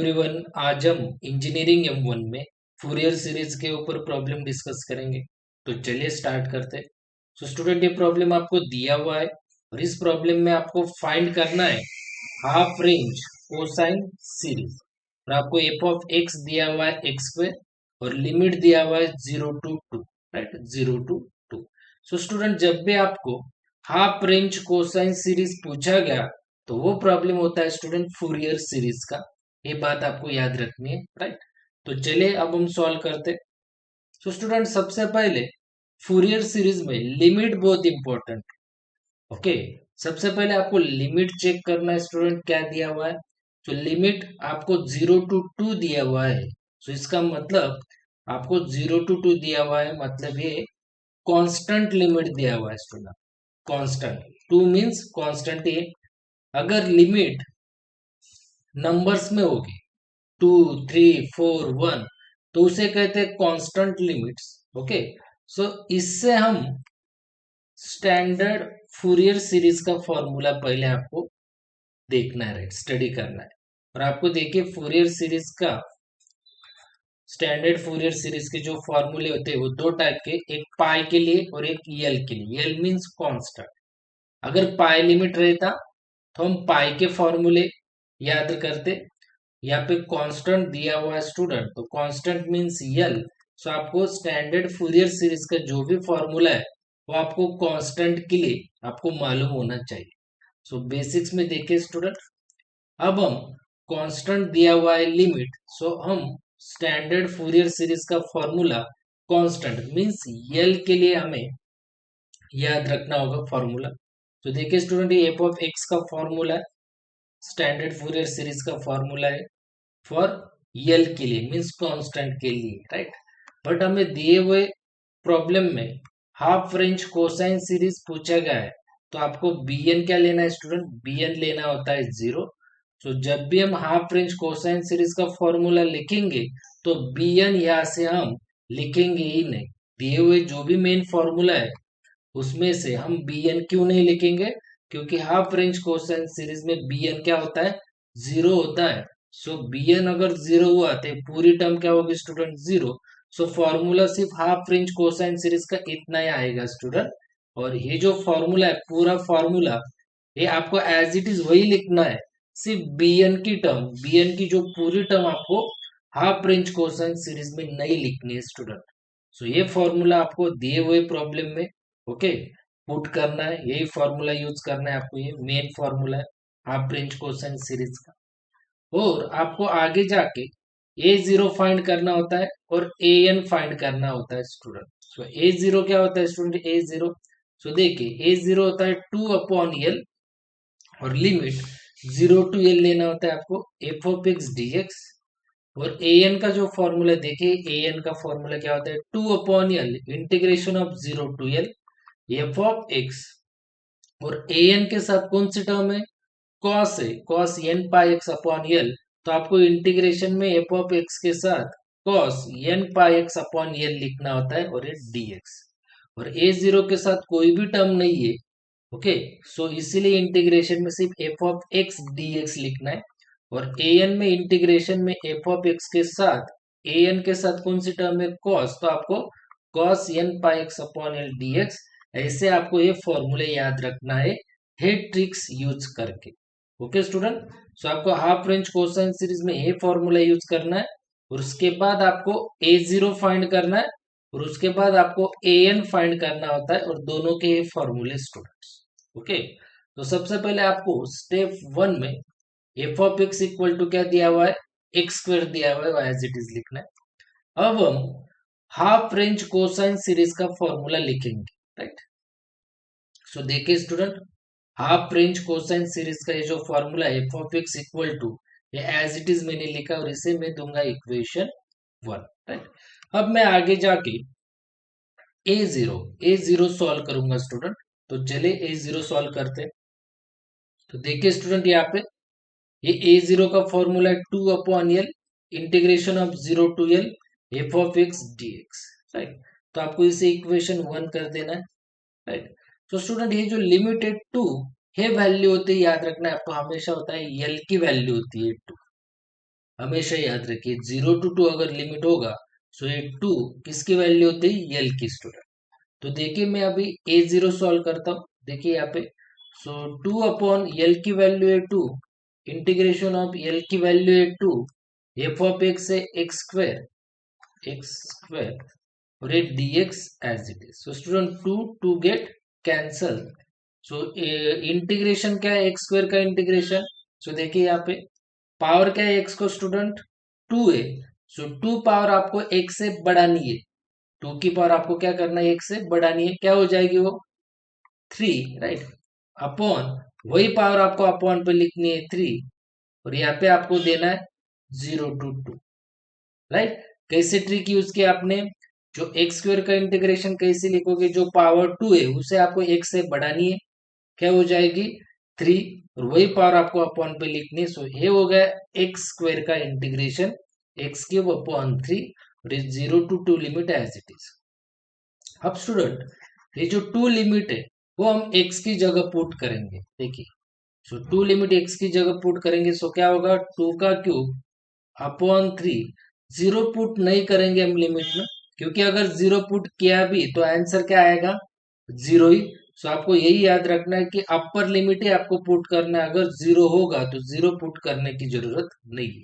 Everyone, आज हम engineering M1 में फूरियर सीरीज के ऊपर प्रॉब्लम डिस्कस करेंगे। तो चलिए स्टार्ट करते हैं। तो स्टूडेंट, ये प्रॉब्लम आपको दिया हुआ है और इस प्रॉब्लम में आपको फाइंड करना है हाफ रेंज कोसाइन सीरीज। और आपको एफ ऑफ एक्स दिया हुआ है एक्स स्क्वायर और लिमिट दिया हुआ है 0 to 2, right, 0 to 2। So student, जब भी आपको हाफ रेंज कोसाइन सीरीज पूछा गया तो वो प्रॉब्लम होता है स्टूडेंट फूरियर सीरीज का। ये बात आपको याद रखनी है, राइट। तो चलिए अब हम सॉल्व करते। तो स्टूडेंट, सबसे पहले फूरियर सीरीज में लिमिट बहुत इंपॉर्टेंट। ओके, सबसे पहले आपको लिमिट चेक करना है स्टूडेंट, क्या दिया हुआ है। तो लिमिट आपको 0 to 2 दिया हुआ है। तो इसका मतलब आपको 0 to 2 दिया हुआ है, मतलब ये कांस्टेंट लिमिट दिया हुआ है स्टूडेंट। Constant, 2 means constant. ये अगर लिमिट नंबर्स में होगी 2, 3, 4, 1, तो उसे कहते हैं कांस्टेंट लिमिट्स। ओके, सो इससे हम स्टैंडर्ड फूरियर सीरीज का फॉर्मूला पहले आपको देखना है, राइट, स्टडी करना है। और आपको देखिए फूरियर सीरीज का, स्टैंडर्ड फूरियर सीरीज के जो फॉर्मूले होते हैं वो दो टाइप के, एक पाई के लिए और एक यल के लिए। यल मीन्स कांस्टेंट। अगर पाई लिमिट रहता तो हम पाई के फॉर्मूले याद करते। यहाँ पे कांस्टेंट दिया हुआ है स्टूडेंट, तो कांस्टेंट मींस यल। सो आपको स्टैंडर्ड फूरियर सीरीज का जो भी फॉर्मूला है वो आपको कांस्टेंट के लिए आपको मालूम होना चाहिए। सो बेसिक्स में देखिए स्टूडेंट, अब हम कांस्टेंट दिया हुआ है लिमिट, सो हम स्टैंडर्ड फूरियर सीरीज का फॉर्मूला कांस्टेंट मींस यल के लिए हमें याद रखना होगा फॉर्मूला। तो देखिए स्टूडेंट, ये एफ ऑफ एक्स का फॉर्मूला है, स्टैंडर्ड फूरियर सीरीज का फॉर्मूला है फॉर यल के लिए मीन्स कांस्टेंट के लिए, राइट। बट हमें दिए हुए प्रॉब्लम में हाफ रेंज कोसाइन सीरीज पूछा गया है, तो आपको bn क्या लेना है स्टूडेंट, bn लेना होता है 0। तो जब भी हम हाफ रेंज कोसाइन सीरीज का फॉर्मूला लिखेंगे तो bn यहाँ से हम लिखेंगे ही नहीं। दिए हुए जो भी मेन फॉर्मूला है उसमें से हम bn क्यों नहीं लिखेंगे, क्योंकि हाफ रेंज कोसाइन सीरीज में bn क्या होता है, 0 होता है। सो bn अगर 0 हुआ तो पूरी टर्म क्या होगी स्टूडेंट, 0। सो फॉर्मूला सिर्फ हाफ रेंज कोसाइन सीरीज का इतना ही आएगा स्टूडेंट। और ये जो फॉर्मूला है, पूरा फॉर्मूला ये आपको एज इट इज वही लिखना है, सिर्फ bn की टर्म, bn की जो पूरी टर्म आपको हाफ रेंज कोसाइन सीरीज में नहीं लिखनी है स्टूडेंट। सो ये फॉर्मूला आपको दिए हुए प्रॉब्लम में, ओके, पुट करना है। यही फॉर्मूला यूज करना है आपको, ये मेन फॉर्मूला है हाफ रेंज कोसाइन सीरीज का। और आपको आगे जाके a0 फाइंड करना होता है और an फाइंड करना होता है स्टूडेंट। सो a0 क्या होता है स्टूडेंट, a0, सो देखिए a0 होता है 2/l और लिमिट 0 to l लेना होता है आपको एफ ऑफ एक्स dx। और an का जो फॉर्मूला देखिए, an का फॉर्मूला क्या होता है, 2/l integration of 0 to l F of x. और an के साथ कौन सी टर्म है, कॉस है, cos n pi x upon यल। तो आपको इंटीग्रेशन में एफ ऑफ एक्स के साथ cos n pi x upon यल लिखना होता है और ये dx। और a0 के साथ कोई भी टर्म नहीं है, ओके, सो इसीलिए इंटीग्रेशन में सिर्फ एफ ऑफ एक्स dx लिखना है। और an में इंटीग्रेशन में एफ ऑफ एक्स के साथ an के साथ कौन सी टर्म है, कॉस, तो आपको cos n pi x upon L dx। ऐसे आपको ये फॉर्मूले याद रखना है हेड ट्रिक्स यूज करके। ओके स्टूडेंट, सो आपको हाफ रेंज कोसाइन सीरीज में ये फॉर्मूला यूज करना है और उसके बाद आपको a0 फाइंड करना है और उसके बाद आपको an फाइंड करना होता है, और दोनों के ये फॉर्मूले स्टूडेंट्स। ओके, तो सबसे पहले आपको स्टेप 1 में f of x equal to क्या दिया हुआ है, एक्स स्क्वायर दिया हुआ है, एज इट इज लिखना है। अब हम हाफ रेंज कोसाइन सीरीज का फॉर्मूला लिखेंगे, राइट। सो देखिए student, half range cosine series का ये जो फॉर्मूला है f of x equal to, ये एज इट इज मैंने लिखा और इसे मैं दूंगा इक्वेशन 1, राइट। अब मैं आगे जाके ए जीरो सॉल्व करूंगा स्टूडेंट। तो चले a0 सॉल्व करते हैं। तो देखिए स्टूडेंट, यहाँ पे ये a0 का फॉर्मूला है 2/l integration of 0 to l F of x dx, right. तो आपको इसे इक्वेशन 1 कर देना है, राइट। तो स्टूडेंट, ये जो लिमिट है 2, ये वैल्यू होती है, याद रखना है आपको, हमेशा होता है यल की वैल्यू होती है 2। हमेशा याद रखिए 0 to 2 अगर लिमिट होगा सो ये 2 किसकी वैल्यू होती है, यल की स्टूडेंट। तो देखिए मैं अभी A0 सॉल्व करता हूँ। देखिए यहाँ पे सो 2 अपॉन यल की वैल्यू है 2, इंटीग्रेशन ऑफ यल की वैल्यू है 2, एफ ऑफ एक्स है एक्स स्क्वायर और ये dx as it is. So student 2 get cancel. So integration क्या है, एक्स स्क्वायर का इंटीग्रेशन। सो देखिए यहाँ पे पावर क्या है एक्स को स्टूडेंट, 2 है। सो 2 पावर आपको एक से बढ़ानी है, 2 की पावर आपको क्या करना है, एक से बढ़ानी है, क्या हो जाएगी वो 3, राइट। अपॉन वही पावर आपको अपॉन पे लिखनी है 3 और यहाँ पे आपको देना है 0 to 2, राइट। कैसे ट्रिक यूज किया आपने, जो एक्स स्क्वायर का इंटीग्रेशन कैसे लिखोगे, जो पावर 2 है उसे आपको एक से बढ़ानी है, क्या हो जाएगी 3 और वही पावर आपको अपॉन पे लिखनी है। सो ये हो गया एक्स स्क्वायर का इंटीग्रेशन एक्स क्यूब अपॉन 3 और 0 to 2 limit as it is. अब स्टूडेंट ये जो 2 लिमिट है वो हम एक्स की जगह पुट करेंगे। देखिए सो 2 लिमिट एक्स की जगह पुट करेंगे, सो क्या होगा 2 का क्यूब अपॉन 3। 0 पुट नहीं करेंगे हम लिमिट में, क्योंकि अगर 0 पुट किया भी तो आंसर क्या आएगा 0 ही। सो आपको यही याद रखना है कि अपर लिमिट ही आपको पुट करना है, अगर 0 होगा तो 0 पुट करने की जरूरत नहीं है।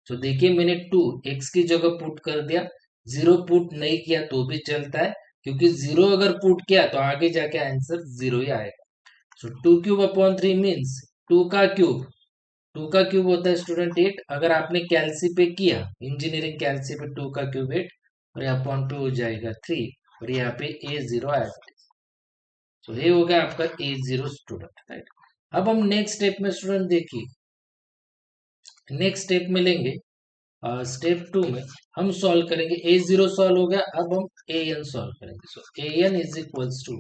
तो देखिए मैंने 2 एक्स की जगह पुट कर दिया, 0 पुट नहीं किया तो भी चलता है, क्योंकि 0 अगर पुट किया तो आगे जाके आंसर 0 ही आएगा। सो 2 क्यूब अपॉन 3 मीन्स 2 का क्यूब, 2 का क्यूब होता है स्टूडेंट 8। अगर आपने कैलसी पे किया, इंजीनियरिंग कैलसी पे 2 का क्यूब 8 और यहाँ अपॉन पे हो जाएगा 3 और यहाँ पे A0 आया। तो ये हो गया आपका A0 स्टूडेंट, राइट। अब हम नेक्स्ट स्टेप में स्टूडेंट देखिए, नेक्स्ट स्टेप में लेंगे स्टेप 2 में हम सॉल्व करेंगे। A0 सॉल्व हो गया, अब हम AN सॉल्व करेंगे। So AN is equals to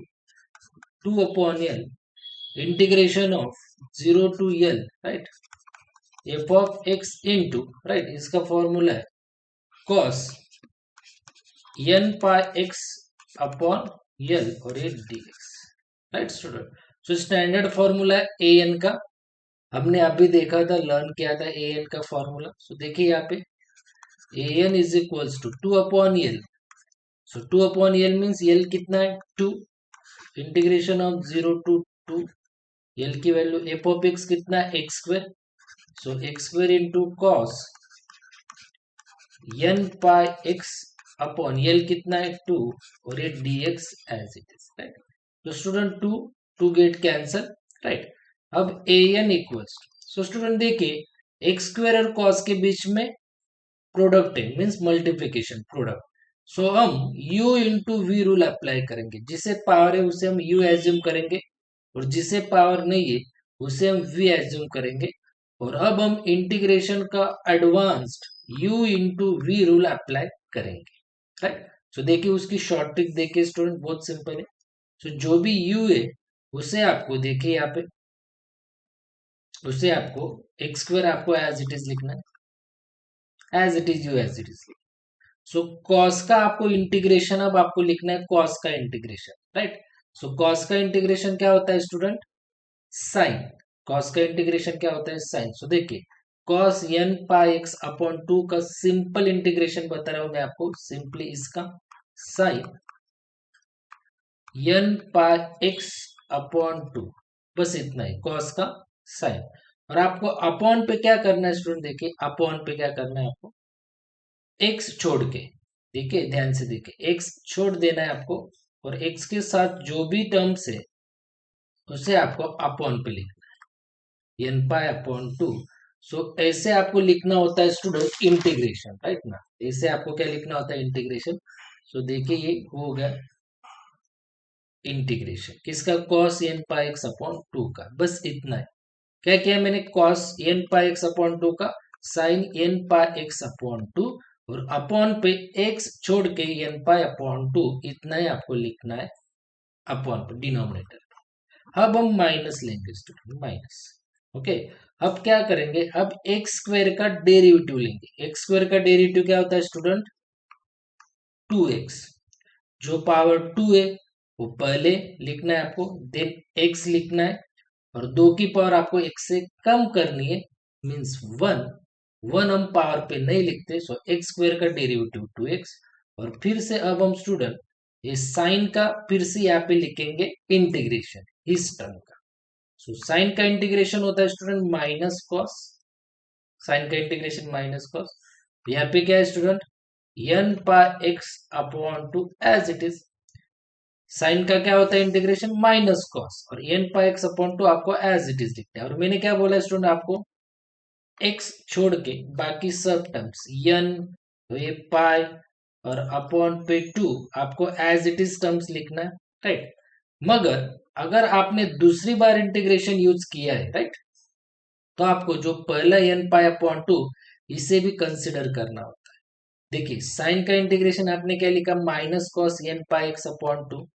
2 upon L integration of 0 to L, right, f of x into, right, इसका फॉर्मूला है cos n पाई x अपॉन L और ये dx, right student. So standard formula है an का, हमने अभी देखा था, लर्न किया था an का फॉर्मूला। सो देखिए यहाँ पे an is equals to 2 upon L। So 2 upon L means L कितना है 2, इंटीग्रेशन ऑफ 0 to 2, L की वैल्यू एफ ऑफ एक्स कितना है X square. So X square into cos n पाई x अपॉन L कितना है 2 और ये dx as it is, right. तो स्टूडेंट 2 गेट कैंसल, राइट। अब an इक्वल्स, सो स्टूडेंट देखिए एक्स स्क्वायर और कॉस के बीच में प्रोडक्ट है, मीन्स मल्टीप्लीकेशन प्रोडक्ट। सो हम u into v rule apply करेंगे, जिसे पावर है उसे हम u एज्यूम करेंगे और जिसे पावर नहीं है उसे हम v एज्यूम करेंगे। और अब हम इंटीग्रेशन का advanced u into v rule apply करेंगे, राइट। सो देखिए उसकी शॉर्ट ट्रिक देखिए स्टूडेंट, बहुत सिंपल है। सो जो भी u है उसे आपको देखिए यहाँ पे, उसे आपको एक्स स्क्वायर आपको एज इट इज लिखना है, as it is u as it is. So cos का आपको इंटीग्रेशन अब आपको लिखना है कॉस का इंटीग्रेशन, राइट। सो कॉस का इंटीग्रेशन क्या होता है स्टूडेंट, साइन। कॉस का इंटीग्रेशन क्या होता है साइन। सो देखिए कॉस n पाई x अपॉन 2 का सिंपल इंटीग्रेशन बता रहा हूं मैं आपको, सिंपली इसका साइन n पाई x अपॉन 2, बस इतना ही कॉस का साइन। और आपको अपॉन पे क्या करना है स्टूडेंट, देखिए अपॉन पे क्या करना है आपको, x छोड़ के, देखिए ध्यान से देखिए x छोड़ देना है आपको और x के साथ जो भी टर्म्स है उसे आपको अपॉन पे लिखना है, n पाई अपॉन 2। सो ऐसे आपको लिखना होता है स्टूडेंट इंटीग्रेशन, राइट ना, ऐसे आपको क्या लिखना होता है इंटीग्रेशन। सो देखिए ये हो गया इंटीग्रेशन किसका, cos n पाई x अपॉन 2 का, बस इतना है। क्या किया मैंने, cos n पाई x अपॉन 2 का sin n पाई x अपॉन 2 और अपॉन पे x छोड़ के n पाई अपॉन 2, इतना ही आपको लिखना है अपॉन पे डिनोमिनेटर। अब हम माइनस लेंगे स्टूडेंट, माइनस, ओके। अब क्या करेंगे, अब एक्स स्क्वायर का डेरिवेटिव लेंगे। एक्स स्क्वायर का डेरिवेटिव क्या होता है स्टूडेंट 2x, जो पावर 2 है वो पहले लिखना है आपको, देन x लिखना है और 2 की पावर आपको x से कम करनी है, मीन्स 1 वन हम पावर पे नहीं लिखते, सो एक्स स्क्वायर का डेरिवेटिव 2x। और फिर से अब हम स्टूडेंट ये साइन का फिर से यहाँ पे लिखेंगे इंटीग्रेशन इस टर्म का। सो साइन का इंटीग्रेशन होता है स्टूडेंट माइनस कॉस, साइन का इंटीग्रेशन माइनस कॉस। यहाँ पे क्या है student, n pi x upon two as it is. Sine का क्या होता है इंटीग्रेशन माइनस कॉस, और n pi x upon two आपको एज इट इज लिखना है। और मैंने क्या बोला स्टूडेंट आपको, एक्स छोड़ के बाकी सब टर्म्स एन, ये पाई और अपॉन पे 2 आपको एज इट इज टर्म्स लिखना है, राइट। मगर अगर आपने दूसरी बार इंटीग्रेशन यूज किया है, राइट, तो आपको जो पहला एन पाई अपॉन 2 इसे भी कंसिडर करना होता है। देखिए साइन का इंटीग्रेशन आपने क्या लिखा, minus cos n pi x upon 2,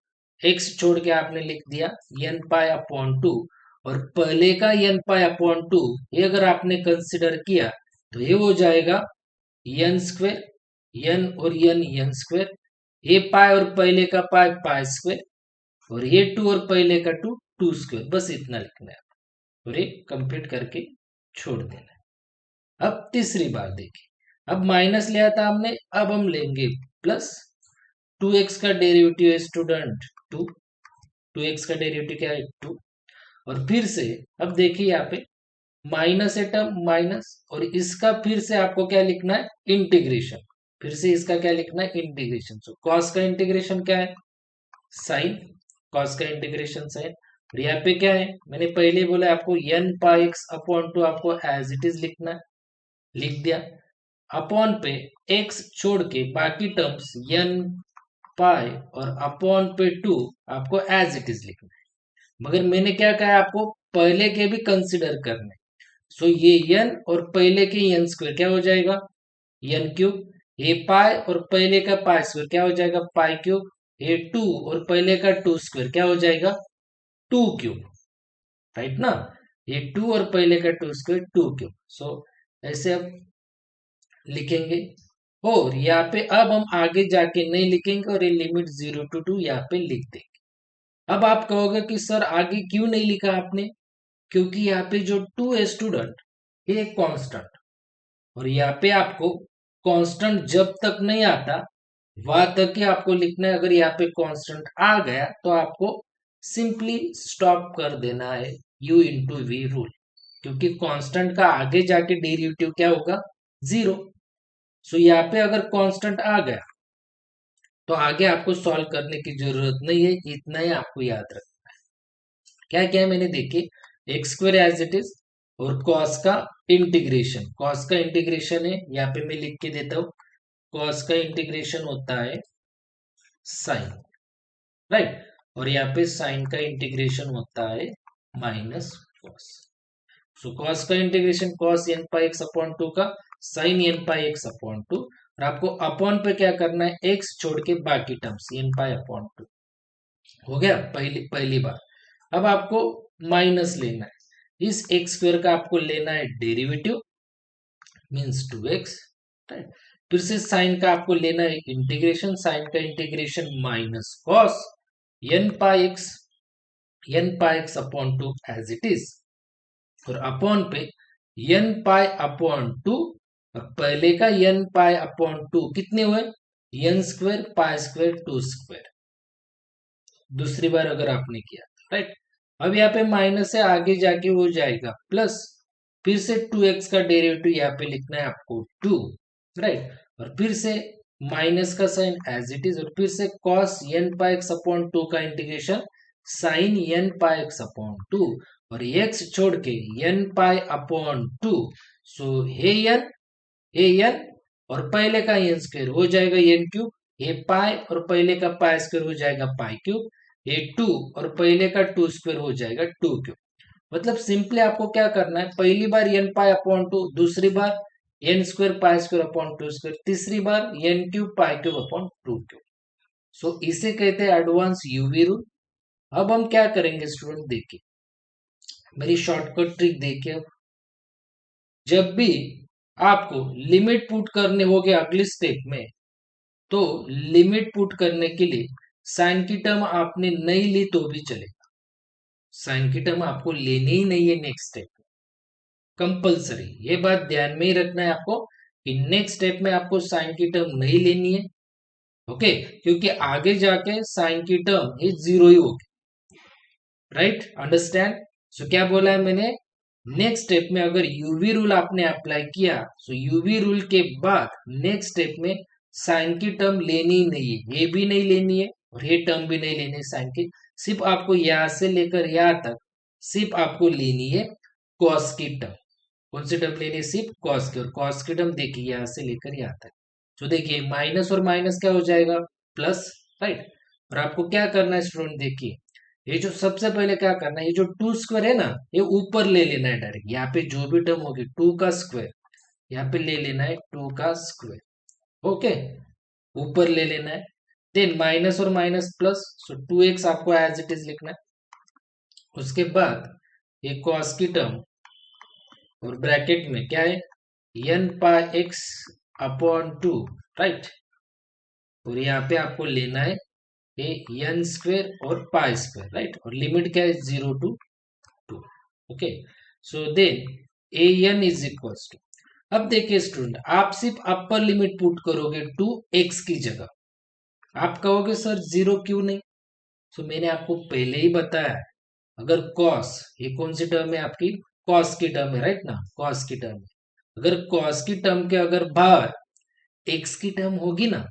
x छोड़ के आपने लिख दिया एन पाई अपॉन 2। और पहले का एन पाई अपॉन 2 ये अगर आपने कंसिडर किया तो ये हो जाएगा एन स्क्वेयर, एन और एन स्क्वेयर, ये पाई और पहले का पाई पाई स्क्वेयर, और ये 2 और पहले का 2 2 स्क्वेयर। बस इतना लिखना है और ये कंप्लीट करके छोड़ देना है। अब तीसरी बार देखिए, अब माइनस लिया था हमने, अब हम लेंगे प्लस। 2x का डेरिवेटिव है स्टूडेंट 2, 2x का डेरिवेटिव क्या है 2। और फिर से अब देखिए यहाँ पे माइनस है टर्म माइनस, और इसका फिर से आपको क्या लिखना है इंटीग्रेशन, फिर से इसका क्या लिखना है इंटीग्रेशन। सो कॉस का इंटीग्रेशन क्या है साइन, कॉस का इंटीग्रेशन साइन। और यहाँ पे क्या है, मैंने पहले ही बोला आपको N pi x upon two आपको एज इट इज लिखना है, लिख दिया। अपॉन पे एक्स छोड़ के बाकी टर्म्स एन पाई और अपॉन पे 2 आपको एज इट इज लिखना है। मगर मैंने क्या कहा आपको, पहले के भी कंसिडर करने। सो ये एन और पहले के एन स्क्वायर क्या हो जाएगा एन क्यूब, ये पाई और पहले का पाई स्क्वायर क्या हो जाएगा पाई क्यूब, ये 2 और पहले का 2 स्क्वायर क्या हो जाएगा 2 क्यूब, राइट ना। ये 2 और पहले का 2 स्क्वायर 2 क्यूब। सो ऐसे अब लिखेंगे। और यहाँ पे अब हम आगे जाके नहीं लिखेंगे और ये लिमिट 0 to 2 यहाँ पे लिख देंगे। अब आप कहोगे कि सर आगे क्यों नहीं लिखा आपने, क्योंकि यहाँ पे जो 2 है स्टूडेंट ये कांस्टेंट, और यहाँ पे आपको कांस्टेंट जब तक नहीं आता वहां तक ही आपको लिखना है। अगर यहाँ पे कांस्टेंट आ गया तो आपको सिंपली स्टॉप कर देना है u इंटू वी रूल, क्योंकि कांस्टेंट का आगे जाके डेरिवेटिव क्या होगा 0। सो यहाँ पे अगर कांस्टेंट आ गया तो आगे आपको सॉल्व करने की जरूरत नहीं है, इतना ही आपको याद रखना है। क्या क्या मैंने देखे, x square as it is, और कॉस का इंटीग्रेशन, कॉस का इंटीग्रेशन है यहाँ पे मैं लिख के देता हूँ, कॉस का इंटीग्रेशन होता है साइन, राइट। और यहाँ पे साइन का इंटीग्रेशन होता है माइनस कॉस। सो कॉस का integration cos n pi x upon 2 का sign N pi x upon 2, और आपको अपॉन पे क्या करना है एक्स छोड़ के बाकी टर्म्स एन पाई अपॉन 2। हो गया पहली पहली बार। अब आपको माइनस लेना है, इस एक्स स्क्वायर का आपको लेना है डेरिवेटिव मीन्स 2x, राइट। फिर से साइन का आपको लेना है इंटीग्रेशन, साइन का integration minus cos n pi x upon 2 as it is, और अपॉन पे एन पाई अपॉन 2, और पहले का एन पाई अपॉन 2 कितने हुए n square pi square 2 square, दूसरी बार अगर आपने किया, राइट। अब यहाँ पे माइनस से आगे जाके हो जाएगा प्लस, फिर से 2x का डेरिवेटिव यहाँ पे लिखना है आपको 2, राइट। और फिर से माइनस का साइन एज इट इज, और फिर से cos n pi x upon 2 का integration sign n pi x upon 2, और x छोड़ के n पाई अपॉन 2। सो हे n और पहले का n स्क्वायर हो जाएगा n क्यूब, ये पाई और पहले का पाई स्क्वायर हो जाएगा पाई क्यूब, ये 2 और पहले का 2 स्क्वायर हो जाएगा 2 क्यूब। मतलब सिंपली आपको क्या करना है, पहली बार n पाई अपॉन 2, दूसरी बार n square pi square upon 2 square, तीसरी बार n cube pi cube upon 2 cube. So इसे कहते हैं एडवांस यूवी रूल। अब हम क्या करेंगे स्टूडेंट देखिए, मेरी शॉर्टकट ट्रिक देखिए। जब भी आपको लिमिट पुट करने होगे अगले स्टेप में, तो लिमिट पुट करने के लिए साइन की टर्म आपने नहीं ली तो भी चलेगा, साइन की टर्म आपको लेनी ही नहीं है नेक्स्ट स्टेप। कंपल्सरी, ये बात ध्यान में ही रखना है आपको कि नेक्स्ट स्टेप में आपको साइन की टर्म नहीं लेनी है। ओके, क्योंकि आगे जाके साइन की टर्म ये जीरो ही होगी। Right, understand. सो क्या बोला है मैंने, नेक्स्ट स्टेप में अगर यूवी रूल आपने अप्लाई किया, सो यूवी रूल के बाद नेक्स्ट स्टेप में साइन की टर्म लेनी ही नहीं है, ये भी नहीं लेनी है और ये टर्म भी नहीं लेनी है साइन की। सिर्फ आपको यहां से लेकर यहां तक सिर्फ आपको लेनी है कॉस की टर्म। कौन सी टर्म लेनी है, सिर्फ कॉस की, और कॉस की टर्म देखिए यहां से लेकर यहां तक। तो देखिए माइनस और माइनस क्या हो जाएगा, प्लस। राइट, और आपको क्या करना है स्टूडेंट, देखिए ये जो सबसे पहले क्या करना है, ये जो टू स्क्वायर है ना, ये ऊपर ले लेना है डायरेक्ट। यहाँ पे जो भी टर्म होगी टू का स्क्वायर, यहाँ पे ले लेना है टू का स्क्वायर। ओके, ऊपर ले लेना है। देन माइनस और माइनस प्लस, सो 2x आपको एज इट इज लिखना है। उसके बाद ये कॉस की टर्म और ब्रैकेट में क्या है, n पाई x अपॉन 2। राइट, और यहाँ पे आपको लेना है ये n स्क्वायर और पाई स्क्वायर। राइट, और लिमिट क्या है, 0 to 2। Okay, so then a n is equal to, अब देखिए स्टूडेंट, आप सिर्फ अपर लिमिट पुट करोगे टू एक्स की जगह। आप कहोगे सर जीरो क्यों नहीं, तो मैंने आपको पहले ही बताया है, अगर कॉस, ये कौन सी टर्म है आपकी, कॉस की टर्म है, राइट ना, कॉस की टर्म है। अगर कॉस की टर्म के अगर बाहर एक्स की टर्म होगी ना,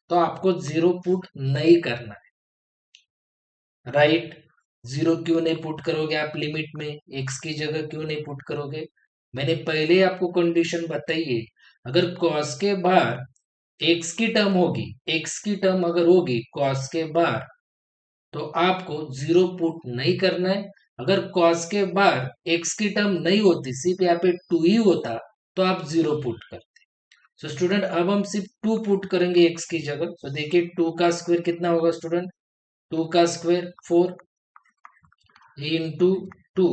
तो आपको जीरो पुट नहीं करना है। राइट, जीरो क्यों नहीं पुट करोगे आप लिमिट में, एक्स की जगह क्यों नहीं पुट करोगे, मैंने पहले ही आपको कंडीशन बताई है। अगर कॉस के बाहर एक्स की टर्म होगी, एक्स की टर्म अगर होगी कॉस के बाहर, तो आपको जीरो पुट नहीं करना है। अगर कॉस के बाहर एक्स की टर्म नहीं होती, सिर्फ यहाँ पे टू ही होता, तो आप जीरो पुट करते। सो स्टूडेंट अब हम सिर्फ टू पुट करेंगे एक्स की जगह। तो देखिए टू का स्क्वायर कितना होगा स्टूडेंट, टू का स्क्वायर 4 इंटू टू,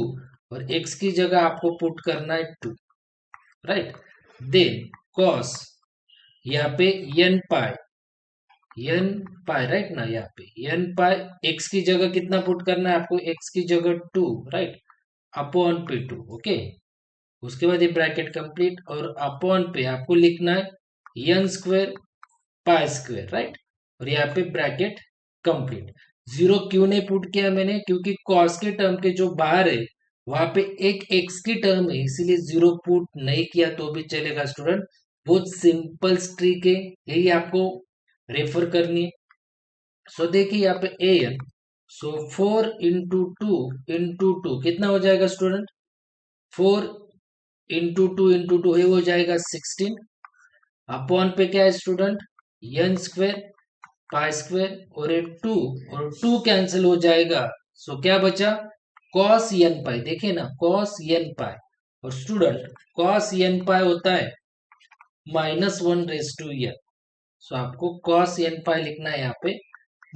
और एक्स की जगह आपको पुट करना है 2। राइट, देन कॉस, यहाँ पे एन पाई राइट ना, यहाँ पे एन पाई, एक्स की जगह कितना पुट करना है आपको, एक्स की जगह 2। राइट, अपॉन पे 2। ओके, उसके बाद ये ब्रैकेट कंप्लीट, और अपॉन पे आपको लिखना है n square pi square. Right, और यहाँ पे ब्रैकेट कंप्लीट। जीरो क्यों नहीं पुट किया मैंने, क्योंकि कॉस के टर्म के जो बाहर है वहां पे एक एक्स की टर्म है, इसीलिए जीरो पुट नहीं किया तो भी चलेगा स्टूडेंट। बहुत सिंपल ट्रिक है, यही आपको रेफर करनी है। सो देखिए यहाँ पे A N, so 4 into two कितना हो जाएगा स्टूडेंट, 4 इंटू टू हो जाएगा 16। अपॉन पे क्या है student, n square pi square, और ये 2 और 2 कैंसिल हो जाएगा। सो क्या बचा, कॉस एन पाई। देखिए ना, कॉस एन पाई, और स्टूडेंट कॉस एन पाई होता है -1/n। सो आपको कॉस एन पाई लिखना है यहाँ पे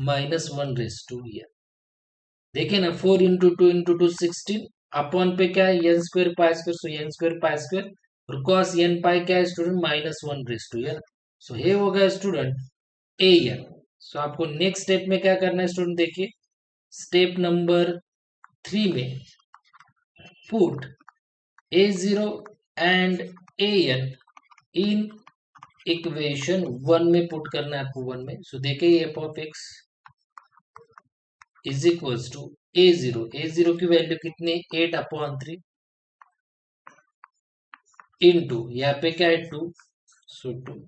-1/n। देखिए ना, 4 इंटू टू 16, अपॉन पे क्या है एन स्क्वायर पाई स्क्वायर, सो एन स्क्वायर पाई स्क्वायर, और कॉस एन पाई क्या है स्टूडेंट, -1/n। सो ये हो गया स्टूडेंट ए एन। सो आपको नेक्स्ट स्टेप में क्या करना है स्टूडेंट, देखिए स्टेप नंबर 3 में put a0 and a n in equation 1 में पुट करना है आपको, 1 में। सो देखिए f of x is equals to a zero की वैल्यू कितनी, 8/3 इंटू यहाँ पे क्या है 2, so 2,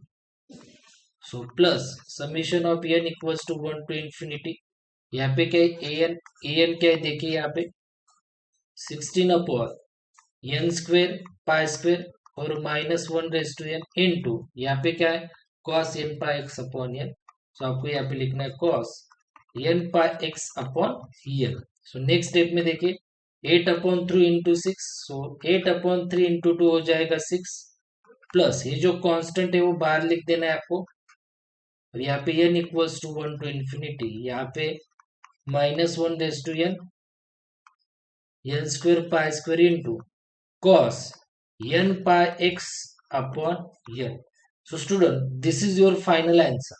so plus summation of n equals to 1 to infinity. यहाँ पे क्या है ए एन क्या है, देखिए यहाँ पे 16/n स्क्वेयर पाई स्क्वेयर, और -1/n इंटू यहाँ पे क्या है cos n pi x upon N. So आपको यहाँ पे लिखना है cos n pi x upon N. So next step में देखिए 8/3 इंटू 6, सो 8/3 इंटू 2 हो जाएगा 6, प्लस ये जो कांस्टेंट है वो बाहर लिख देना है आपको, और यहाँ पे n equals to 1 to infinity, यहाँ पे -1/n n square pi square into cos n pi x upon n. So student, this is your final answer.